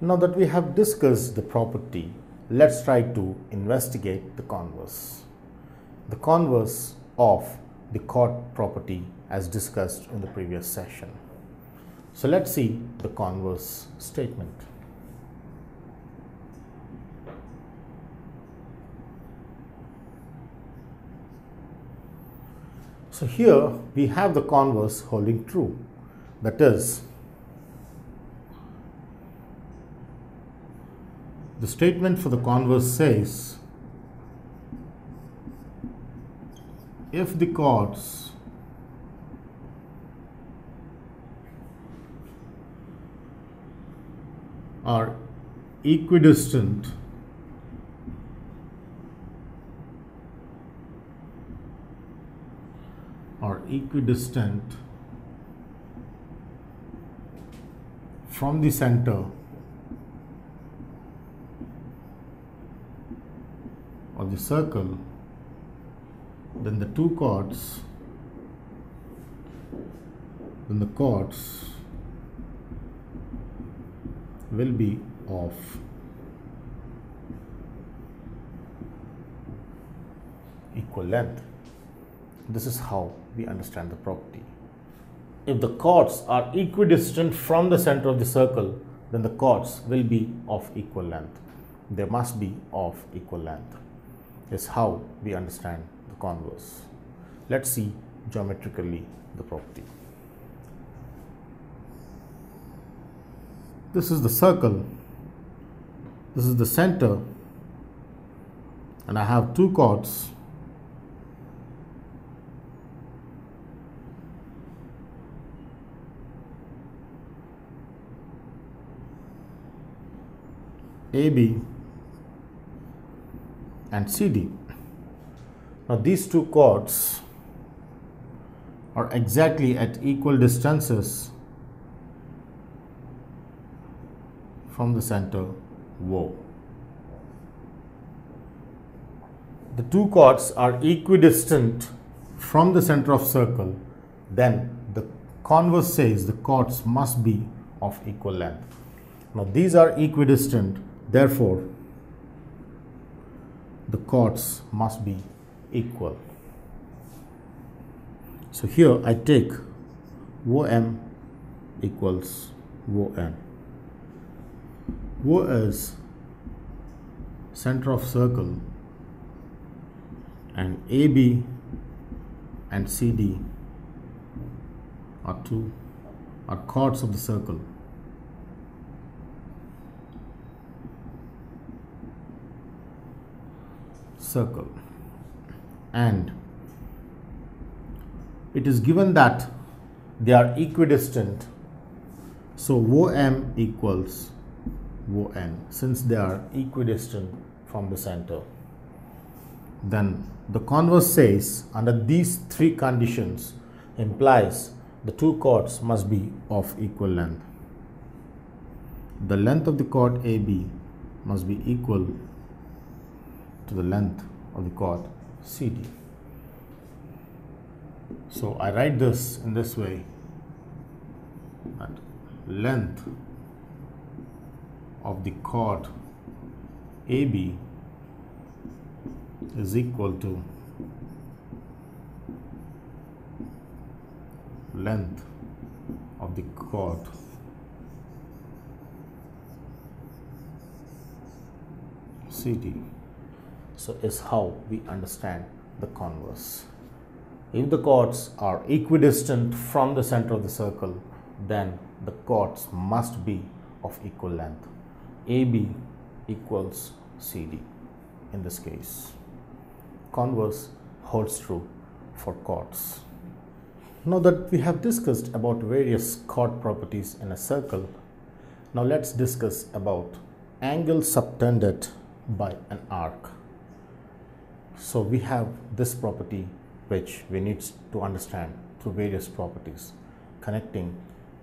Now that we have discussed the property, let's try to investigate the converse. The converse of the chord property as discussed in the previous session. So let's see the converse statement. So here we have the converse holding true, that is, the statement for the converse says, if the chords are equidistant from the center of the circle, then the chords will be of equal length. This is how we understand the property. If the chords are equidistant from the center of the circle, then the chords will be of equal length. They must be of equal length. This is how we understand the converse. Let's see geometrically the property. This is the circle, this is the center, and I have two chords. AB and CD. Now these two chords are exactly at equal distances from the center O. The two chords are equidistant from the center of circle, then the converse says the chords must be of equal length. Now these are equidistant, therefore the chords must be equal. So here I take OM equals ON. O is center of circle and AB and CD are chords of the circle. And it is given that they are equidistant, so OM equals ON. Since they are equidistant from the center, then the converse says under these three conditions implies the two chords must be of equal length. The length of the chord AB must be equal to the length of the chord CD. So I write this in this way, that length of the chord AB is equal to length of the chord CD. So is how we understand the converse. If the chords are equidistant from the center of the circle, then the chords must be of equal length. AB equals CD in this case. Converse holds true for chords. Now that we have discussed about various chord properties in a circle, now let's discuss about angle subtended by an arc. So we have this property which we need to understand through various properties connecting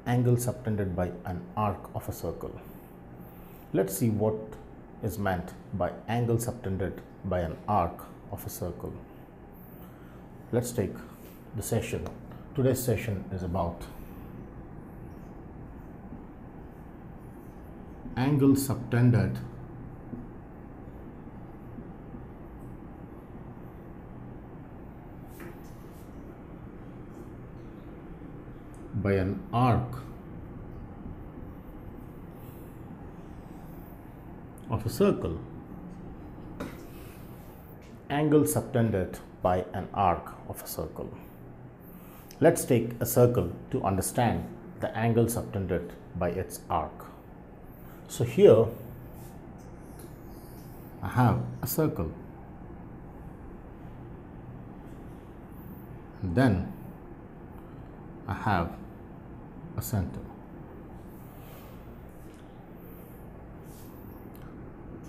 angle subtended by an arc of a circle. Let's see what is meant by angle subtended by an arc of a circle. Let's take the session. Today's session is about angle subtended by an arc of a circle. Angle subtended by an arc of a circle. Let's take a circle to understand the angle subtended by its arc. So here I have a circle, and then I have a center.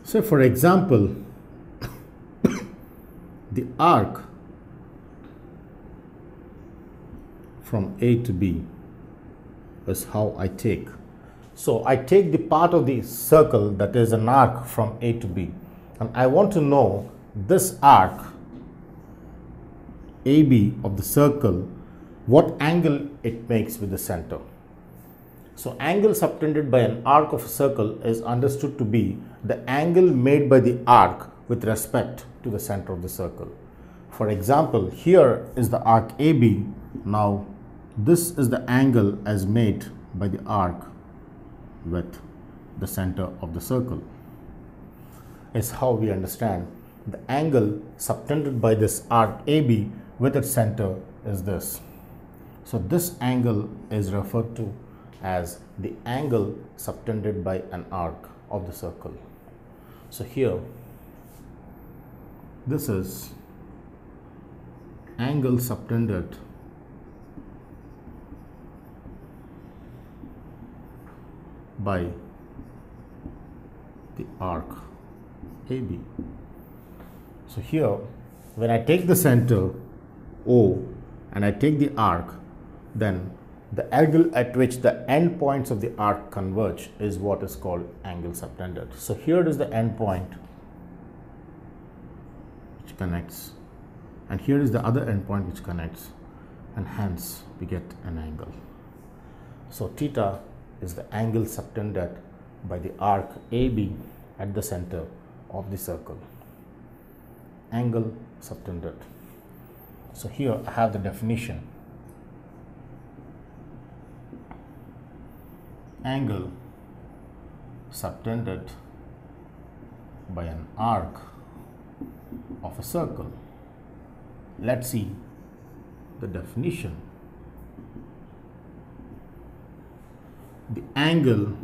So for example, the arc from A to B is how I take. So I take the part of the circle that is an arc from A to B, and I want to know this arc AB of the circle, what angle it makes with the center. So angle subtended by an arc of a circle is understood to be the angle made by the arc with respect to the center of the circle. For example, here is the arc AB. Now this is the angle as made by the arc with the center of the circle. Is how we understand the angle subtended by this arc AB with its center is this. So this angle is referred to as the angle subtended by an arc of the circle. So here this is angle subtended by the arc AB. So here when I take the center O and I take the arc, then the angle at which the end points of the arc converge is what is called angle subtended. So here is the end point which connects, and here is the other end point which connects, and hence we get an angle. So theta is the angle subtended by the arc AB at the center of the circle. Angle subtended. So here I have the definition. Angle subtended by an arc of a circle. Let's see the definition. The angle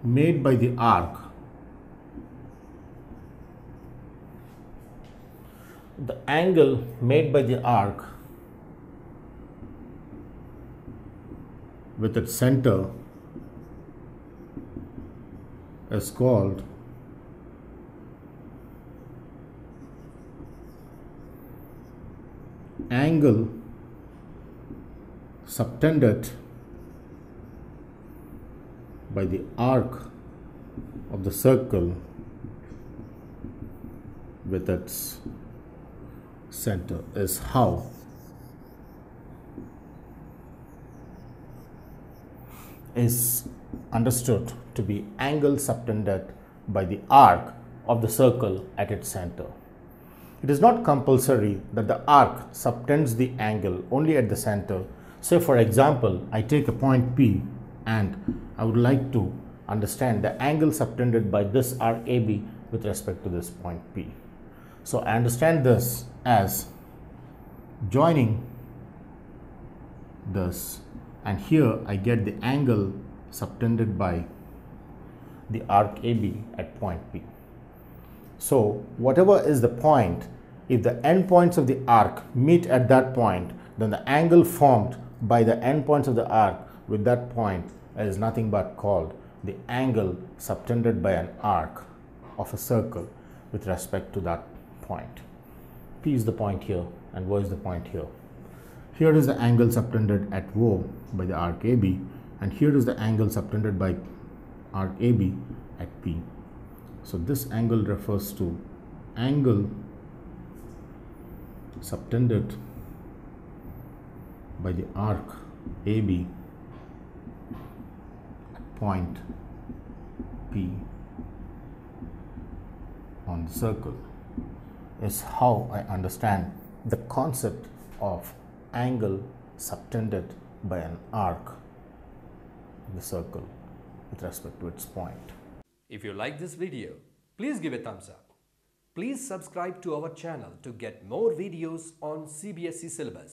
made by the arc, the angle made by the arc with its center is called angle subtended by the arc of the circle with its center is how is understood to be angle subtended by the arc of the circle at its center. It is not compulsory that the arc subtends the angle only at the center. Say for example, I take a point P and I would like to understand the angle subtended by this arc AB with respect to this point P. So I understand this as joining this, and here I get the angle subtended by the arc AB at point P. So whatever is the point, if the endpoints of the arc meet at that point, then the angle formed by the endpoints of the arc with that point is nothing but called the angle subtended by an arc of a circle with respect to that point. P is the point here and O is the point here. Here is the angle subtended at O by the arc AB, and here is the angle subtended by arc AB at P. So this angle refers to angle subtended by the arc AB at point P on the circle is how I understand the concept of angle subtended by an arc in the circle with respect to its point. If you like this video, please give a thumbs up. Please subscribe to our channel to get more videos on CBSE syllabus.